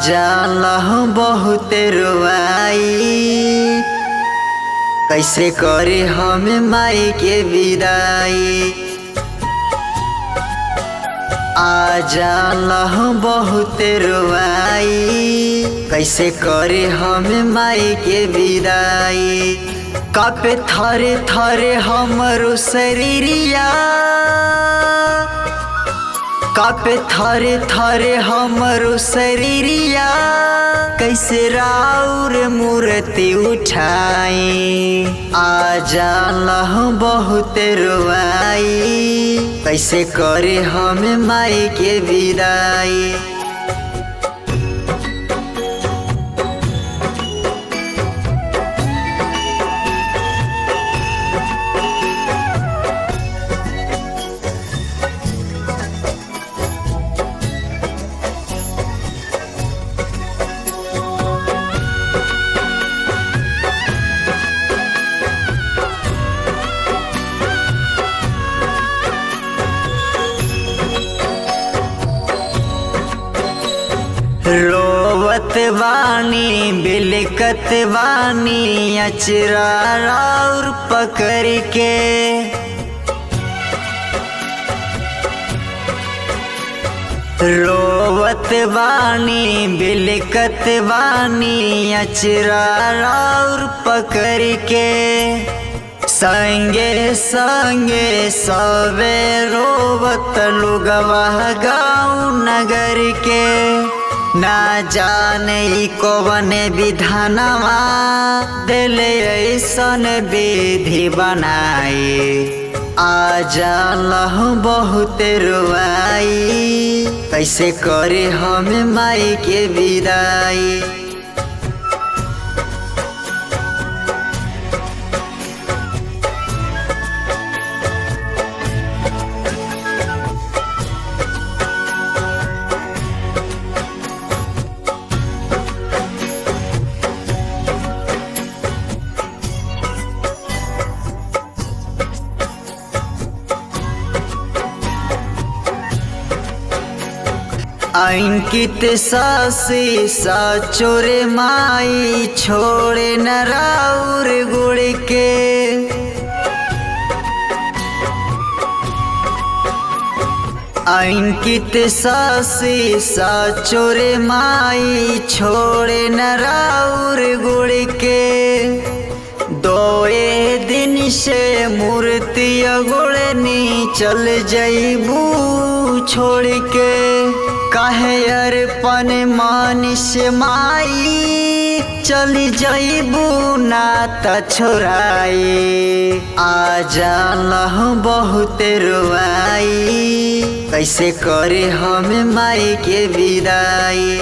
जाला बहुत रुआई, कैसे करे हम माई के विदाई। आ जाला बहुत रुआई, कैसे करे हम माई के विदाई। कापे थारे थारे हमरो शरीरिया, कापे थारे थारे हमरो शरीरिया, कैसे राउर मूर्ति उठाई। आ जाला बहुत रुआई, कैसे करे हम माई के विदाई। रोवत वानी बिलकत वानी अचरा राउर पकड़ के। रोवत वानी बिलकत वानी अचरा राउर पकड़ के। संगे संगे सवे रोवत लुगवा गाँव नगर के। ना जाने कौन विधानवा दिले ऐसन विधि बनाए। आ जाला बहुत रुआई, कैसे करे हम माई के विदाई। अंकित सासी साचोरे माई छोड़े न राउर गुड़ के। अंकित सासी साचोरे माई छोड़े न राउर गुड़ के। दोए दिन से मूर्ति गुड़नी चल जईबू छोड़ के। काहे अर्पण मानिस माई चली जईबू नाता छोड़ाई। आ जाला बहुत रुआई, कैसे करे हम माई के विदाई।